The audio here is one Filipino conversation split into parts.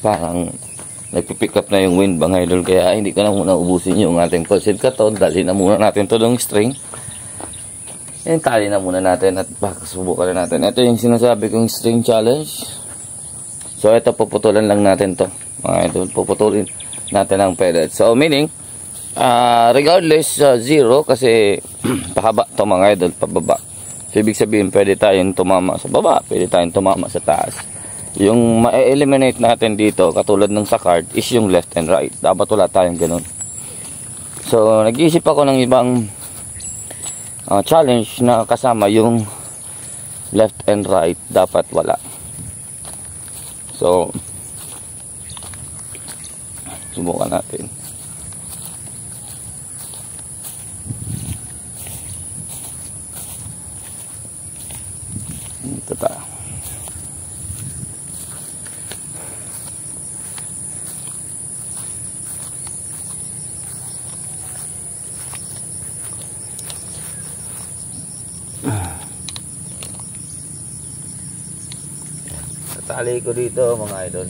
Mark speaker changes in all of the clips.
Speaker 1: parang nagpipick up na yung wind mga idol, kaya hindi ko na muna ubusin yung ating pulsed katon. Dali na muna natin to ng string, and tali na muna natin at baka subukan na natin. Ito yung sinasabi kong string challenge. So ito, puputulan lang natin to mga idol, puputulin natin ang pellet. So meaning regardless zero kasi pahaba to mga idol, pababa. So ibig sabihin pwede tayong tumama sa baba, pwede tayong tumama sa taas. Yung ma-eliminate natin dito, katulad ng sa card, is yung left and right. Dapat wala tayong ganun. So, nag-iisip ako ng ibang challenge na kasama yung left and right. Dapat wala. So, subukan natin. Ito tayo. Tali ko dito mga idol.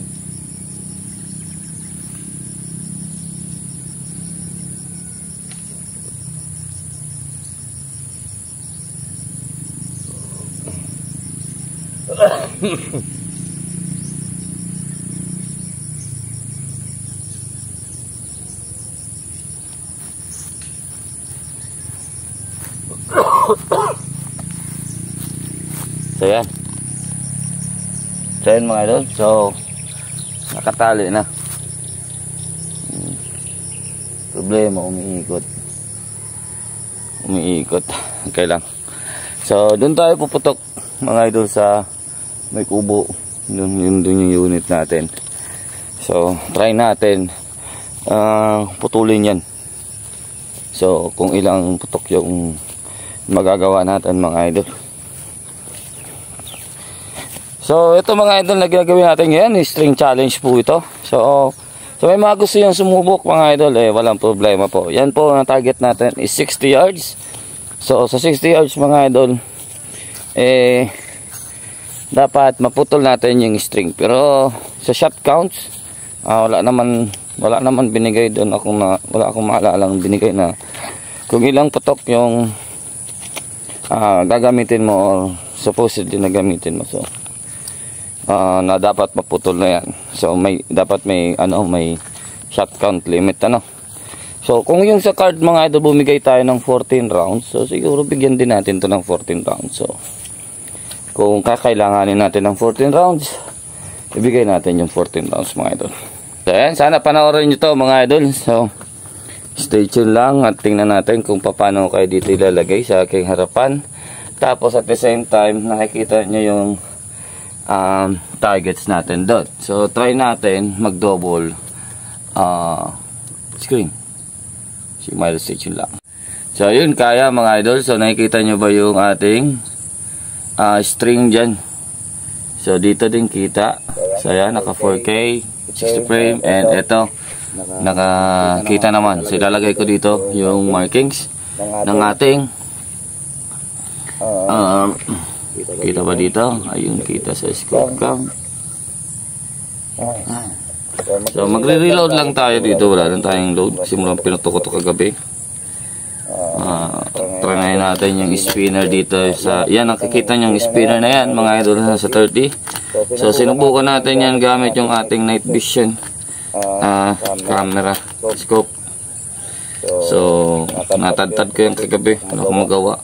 Speaker 1: So yan. So yan mga idol. So nakatali na. Problema, umiikot. Okay lang. So doon tayo puputok mga idol sa may kubo. Doon yung unit natin. So try natin putulin yan. So kung ilang putok yung magagawa natin mga idol. So ito mga idol na gagawin natin ngayon, string challenge po ito. So may mga gusto yung sumubok mga idol, walang problema po. Yan po ang target natin is 60 yards. So sa 60 yards mga idol, dapat maputol natin yung string. Pero sa shot counts, wala naman binigay doon, wala akong maalalang binigay na kung ilang putok yung gagamitin mo or supposedly na gamitin mo. So na dapat maputol na yan. So dapat may shot count limit So kung yung sa card mga idol bumigay tayo ng 14 rounds, so siguro bigyan din natin to ng 14 rounds. So kung kakailanganin natin ng 14 rounds, ibigay natin yung 14 rounds mga idol. So ayan, sana panoorin nyo to mga idol. So stay tuned lang at tingnan natin kung paano kayo dito ilalagay sa aking harapan. Tapos at the same time nakikita nyo yung targets natin doon. So try natin mag-double screen. Si Miles station lang. So yun, kaya mga idol. So nakikita nyo ba yung ating string dyan? So dito din kita. So yan, naka 4K 60 frame, and ito nakakita naman. So ilalagay ko dito yung markings ng ating kita ba dito? Ayun, kita sa scope cam. So magre-reload lang tayo dito. Wala lang tayong load. Simulang pinutok ko kagabi. Try natin yung spinner dito sa... Yan, nakikita nyo yung spinner na yan mga idol sa 30. So sinubukan natin yan gamit yung ating night vision camera scope. So natadtad ko yung kagabi. Wala akong magawa.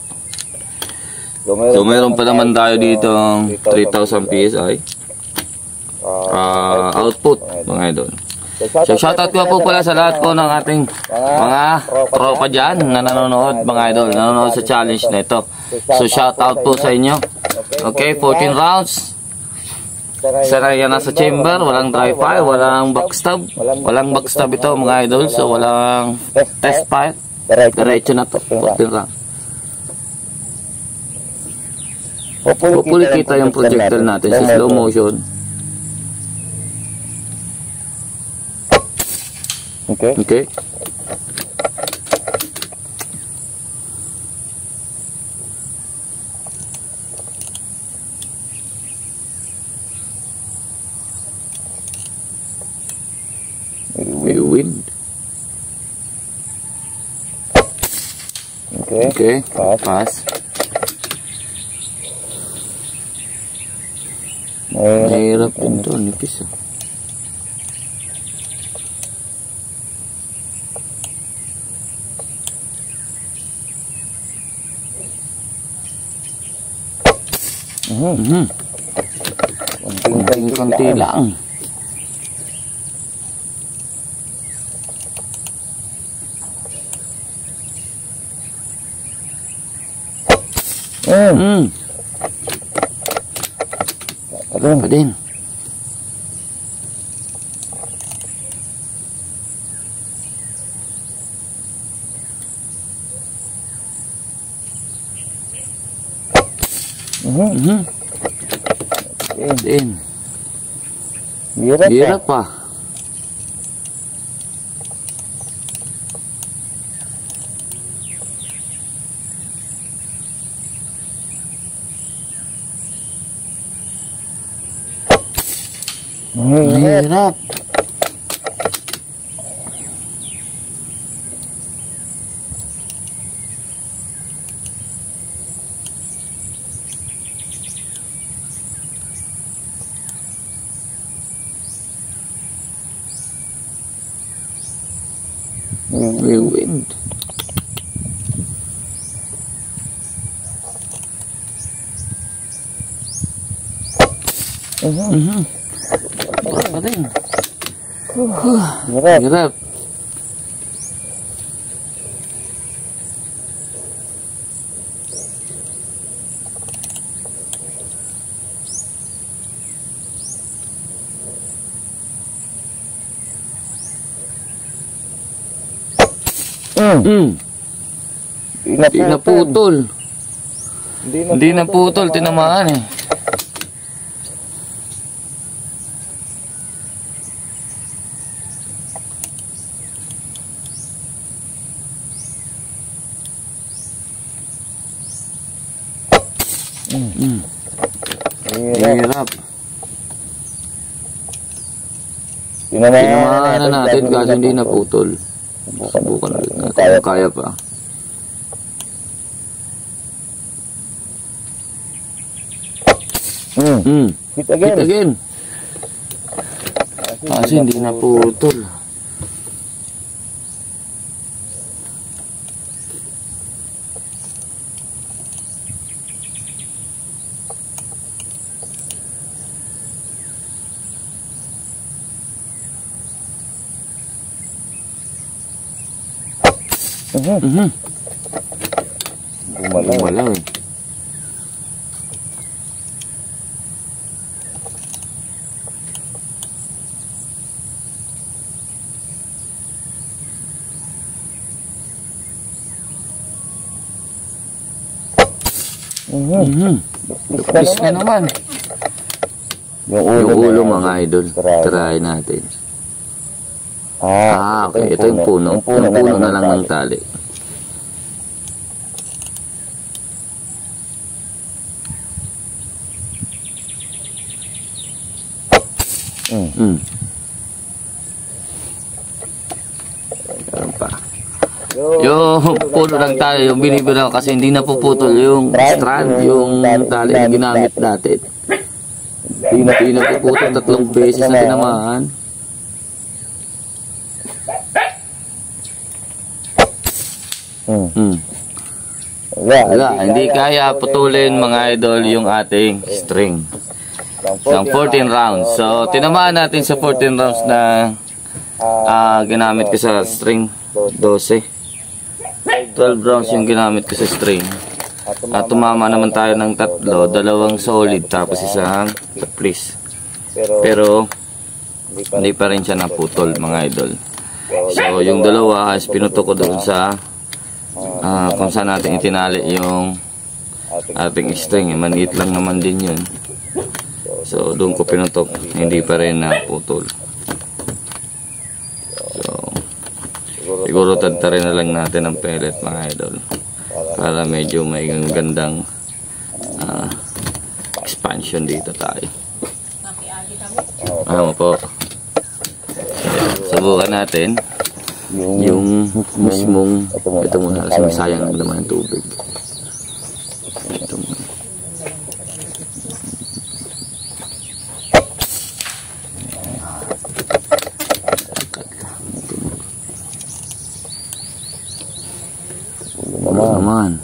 Speaker 1: So meron pa naman tayo dito 3,000 PSI output mga idol. So shoutout ko po pala sa lahat po ng ating mga tropa dyan na nanonood mga idol, nanonood sa challenge na ito. So shoutout po sa inyo. Okay, 14 rounds. Sana yan nasa chamber, walang dry fire, walang backstab. Walang backstab ito mga idol. So walang test fire. Diretso na to, 14 rounds. Hopefully kita yung projectile natin sa slow motion. Okay. May wind. Okay. Pass. Mahirap din to. Nipis. Konti lang. Pa din. Din. Hirap pa. Hirap. May wind. Pa din. Hirap. Hindi naputol. Hindi naputol, tinamaan eh. Hirap. Tinamaan na natin kasi hindi naputol. Subukan ulit natin kung kaya pa. Hit again. Kasi hindi naputol. Bumalaw eh. Dupis na naman. Yung ulo mga idol. Try natin. Okay. Ito yung puno. Yung puno na lang ng tali. Meron pa. Yung puno ng tali, yung binibilang kasi hindi napuputol yung strand, yung tali na ginamit natin. Hindi napuputol, 3 beses na tinamaan. Wala, hindi kaya putulin mga idol yung ating string ng 14 rounds. So, tinamaan natin sa 14 rounds na ginamit ko sa string 12. 12 rounds yung ginamit ko sa string. At tumama naman tayo ng 3, 2 solid tapos isang please. Pero hindi pa rin siya naputol mga idol. So, yung 2 is pinuto ko doon sa kung saan natin itinali yung ating string. Maliit lang naman din yun. So, doon ko pinutok. Hindi pa rin naputol. So, siguro tagtarin na lang natin ang pellet mga idol. Para medyo may gandang expansion dito tayo. Po. Subukan natin yung mismong ito muna kasi may sayang ang laman ng tubig. Ito muna. Naman.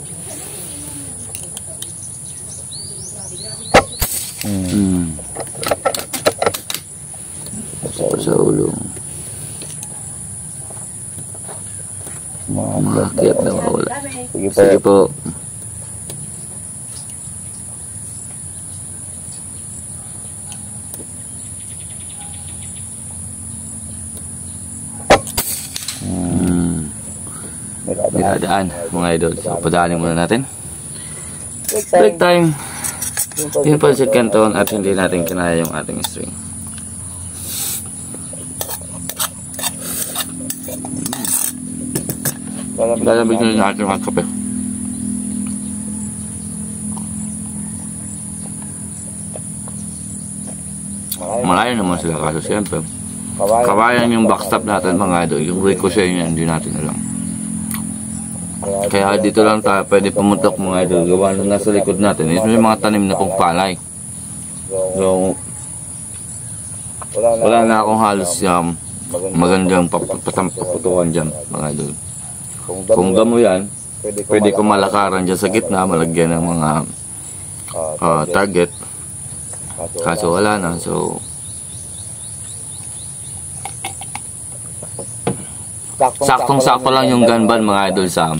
Speaker 1: Sa ulo. Makakit na mawala. Sige po. May dadaan mga idol. So, padaanin muna natin. Break time. Yung pansit canton at hindi natin kinaya yung ating string. Lalamig na yung ating mga kape. Malayo naman sila kaso siyempre kawayan yung backstop natin mga idol. Yung ricochet niya hindi natin alam. Kaya dito lang tayo pwede pumuntok mga idol. Gawa na nasa likod natin. Ito yung mga tanim na pong palay. So wala na akong halos magandang paputukan dyan mga idol. Kung gamo yan, pwede ko malakaran dyan sa gitna, malagyan ng mga target. Kaso wala na. So saktong-sakto lang yung gunban mga idol sa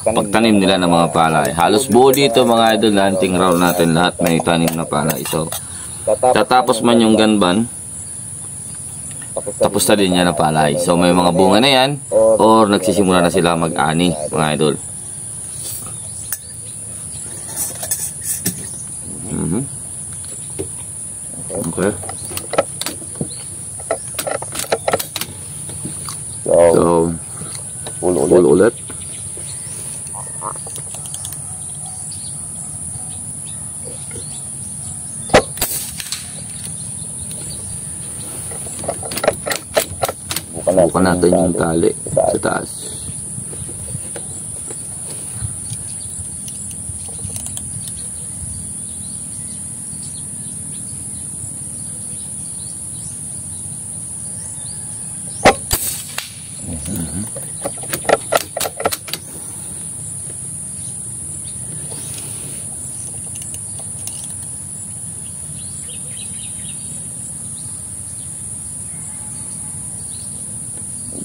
Speaker 1: pagtanim nila ng mga palay. Halos buo dito mga idol, hunting round natin lahat may tanim na palay. So tatapos man yung gunban, tapos na din yan na palay. So may mga bunga na yan or nagsisimula na sila mag-ani mga idol. Okay. So full ulit. Bukan natin yung tali sa taas.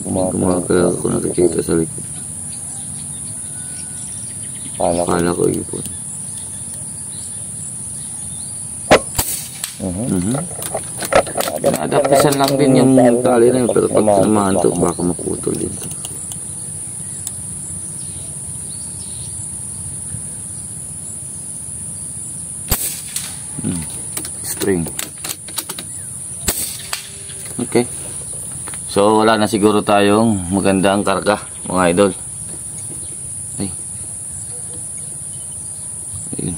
Speaker 1: Kumakala ako nakikita sa likod. Kala ko ipon. Adaptasan lang din yung tali na yun, pero pag namahan ito, baka maputol din ito. String. Okay. So wala na siguro tayong magandang karga mga idol. Ay. Ayun.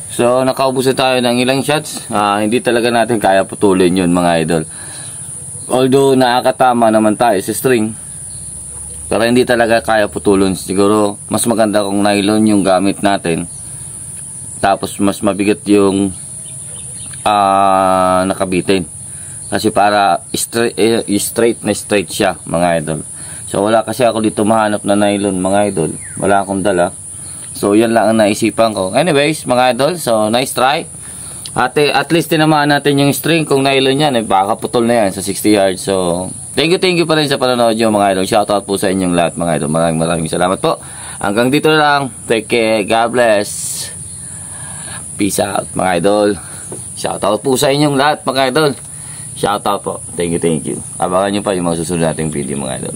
Speaker 1: So nakaubos na tayo ng ilang shots. Hindi talaga natin kaya putulin yun mga idol. Although nakakatama naman tayo sa string, pero hindi talaga kaya putulin. Siguro mas maganda kung nylon yung gamit natin. Tapos mas mabigat yung nakabitin. Kasi para straight siya mga idol. So wala kasi ako dito mahanap na nylon mga idol. Wala akong dala. So yan lang ang naisipan ko. Anyways mga idol, so nice try. At least tinamaan natin yung string. Kung nylon yan, baka putol na yan sa 60 yards. So thank you pa rin sa panonood nyo mga idol. Shoutout po sa inyong lahat mga idol. Maraming salamat po. Hanggang dito lang. Take care. God bless. Peace out mga idol. Shoutout po sa inyong lahat mga idol. Shoutout po. Thank you. Abangan nyo pa yung mga susunod nating video mga idol.